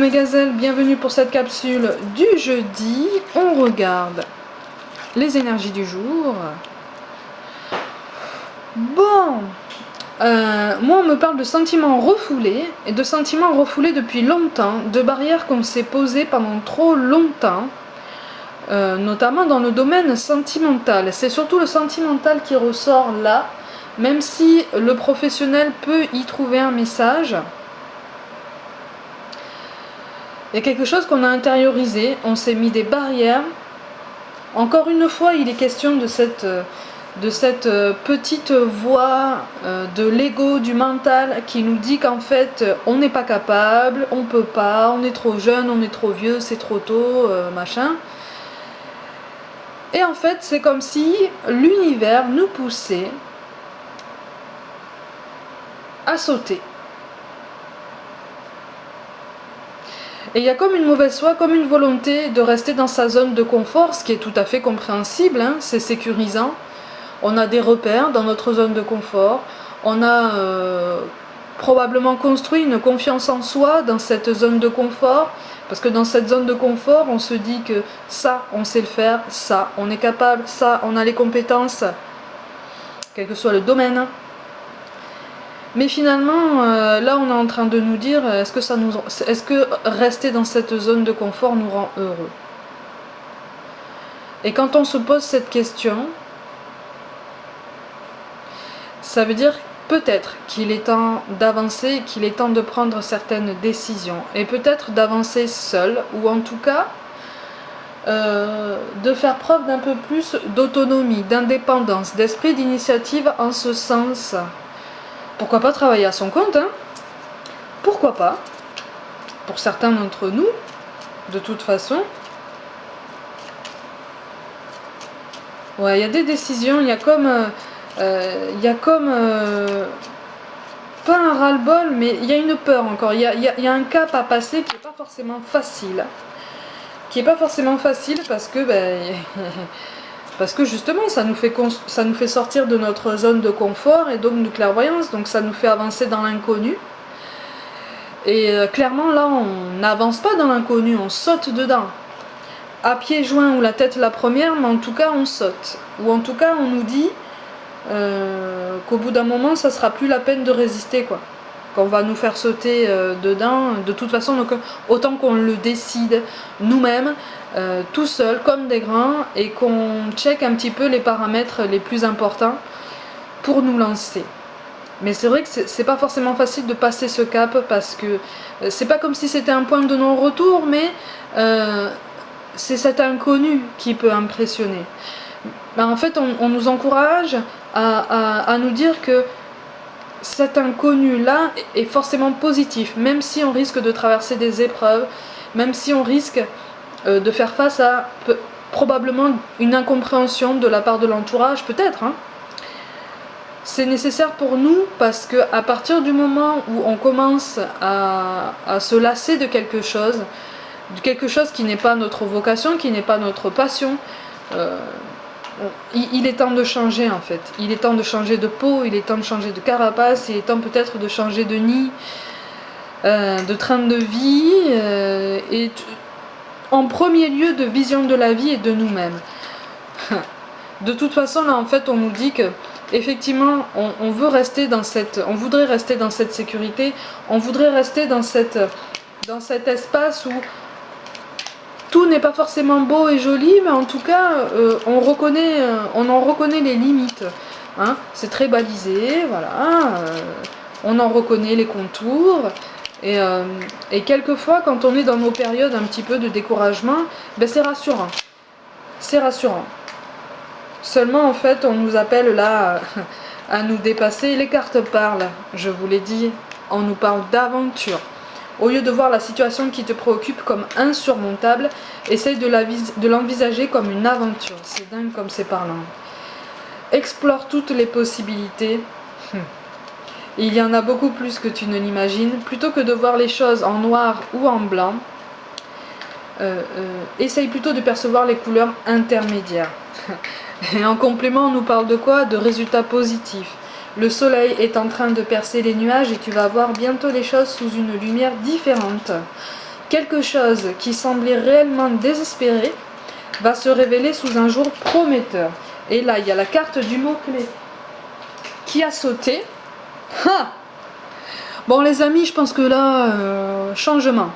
mes gazelles, bienvenue pour cette capsule du jeudi. On regarde les énergies du jour. Bon, moi on me parle de sentiments refoulés, et de sentiments refoulés depuis longtemps, de barrières qu'on s'est posées pendant trop longtemps, notamment dans le domaine sentimental. C'est surtout le sentimental qui ressort là, même si le professionnel peut y trouver un message. Il y a quelque chose qu'on a intériorisé, on s'est mis des barrières. Encore une fois, il est question de cette petite voix de l'ego, du mental, qui nous dit qu'en fait, on n'est pas capable, on peut pas, on est trop jeune, on est trop vieux, c'est trop tôt, machin. Et en fait, c'est comme si l'univers nous poussait à sauter. Et il y a comme une mauvaise foi, comme une volonté de rester dans sa zone de confort, ce qui est tout à fait compréhensible, hein, c'est sécurisant. On a des repères dans notre zone de confort, on a probablement construit une confiance en soi dans cette zone de confort, parce que dans cette zone de confort, on se dit que ça, on sait le faire, ça, on est capable, ça, on a les compétences, quel que soit le domaine. Mais finalement, là on est en train de nous dire, est-ce que rester dans cette zone de confort nous rend heureux? Et quand on se pose cette question, ça veut dire peut-être qu'il est temps d'avancer, qu'il est temps de prendre certaines décisions. Et peut-être d'avancer seul, ou en tout cas, de faire preuve d'un peu plus d'autonomie, d'indépendance, d'esprit d'initiative en ce sens. Pourquoi pas travailler à son compte, hein? Pourquoi pas? Pour certains d'entre nous, de toute façon. Ouais, il y a des décisions, il y a comme... pas un ras-le-bol, mais il y a une peur encore. Il y a un cap à passer qui n'est pas forcément facile. Qui n'est pas forcément facile parce que... parce que justement, ça nous fait sortir de notre zone de confort et donc de clairvoyance, donc ça nous fait avancer dans l'inconnu. Et clairement, là, on n'avance pas dans l'inconnu, on saute dedans. À pieds joints ou la tête la première, mais en tout cas, on saute. Ou en tout cas, on nous dit qu'au bout d'un moment, ça sera plus la peine de résister, quoi. Qu'on va nous faire sauter dedans. De toute façon, donc, autant qu'on le décide nous-mêmes, tout seul, comme des grains, et qu'on check un petit peu les paramètres les plus importants pour nous lancer. Mais c'est vrai que c'est pas forcément facile de passer ce cap, parce que c'est pas comme si c'était un point de non-retour, mais c'est cet inconnu qui peut impressionner. Ben, en fait, on nous encourage à nous dire que cet inconnu-là est forcément positif, même si on risque de traverser des épreuves, même si on risque de faire face à probablement une incompréhension de la part de l'entourage, peut-être, hein. C'est nécessaire pour nous parce que à partir du moment où on commence à se lasser de quelque chose qui n'est pas notre vocation, qui n'est pas notre passion, il est temps de changer en fait. Il est temps de changer de peau, il est temps de changer de carapace, il est temps peut-être de changer de nid, de train de vie, et en premier lieu de vision de la vie et de nous-mêmes. De toute façon, là en fait, on nous dit que effectivement, on voudrait rester dans cette sécurité, on voudrait rester dans cet espace où tout n'est pas forcément beau et joli, mais en tout cas, on en reconnaît les limites. Hein. C'est très balisé, voilà. On en reconnaît les contours. Et quelquefois, quand on est dans nos périodes un petit peu de découragement, ben c'est rassurant. C'est rassurant. Seulement, en fait, on nous appelle là à nous dépasser. Les cartes parlent, je vous l'ai dit, on nous parle d'aventure. Au lieu de voir la situation qui te préoccupe comme insurmontable, essaye de l'envisager comme une aventure. C'est dingue comme c'est parlant. Explore toutes les possibilités. Il y en a beaucoup plus que tu ne l'imagines. Plutôt que de voir les choses en noir ou en blanc, essaye plutôt de percevoir les couleurs intermédiaires. Et en complément, on nous parle de quoi? De résultats positifs. Le soleil est en train de percer les nuages et tu vas voir bientôt les choses sous une lumière différente. quelque chose qui semblait réellement désespéré va se révéler sous un jour prometteur. Et là, il y a la carte du mot-clé qui a sauté. Ah, bon les amis, je pense que là, changement.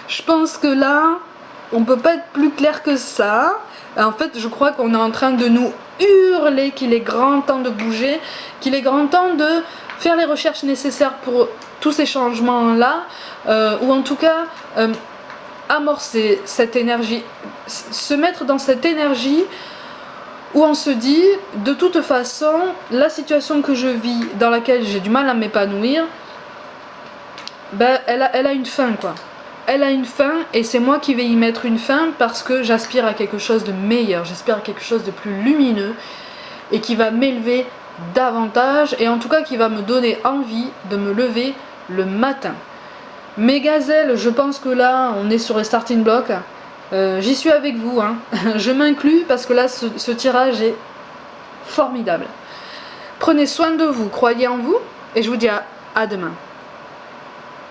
Je pense que là, on peut pas être plus clair que ça. En fait, je crois qu'on est en train de nous hurler qu'il est grand temps de bouger, qu'il est grand temps de faire les recherches nécessaires pour tous ces changements-là, ou en tout cas amorcer cette énergie, se mettre dans cette énergie où on se dit, de toute façon, la situation que je vis, dans laquelle j'ai du mal à m'épanouir, ben, elle a une fin, quoi. Elle a une fin et c'est moi qui vais y mettre une fin parce que j'aspire à quelque chose de meilleur, j'aspire à quelque chose de plus lumineux et qui va m'élever davantage et en tout cas qui va me donner envie de me lever le matin. Mes gazelles, je pense que là on est sur les starting blocks, j'y suis avec vous, hein. Je m'inclus parce que là ce tirage est formidable. Prenez soin de vous, croyez en vous et je vous dis à demain.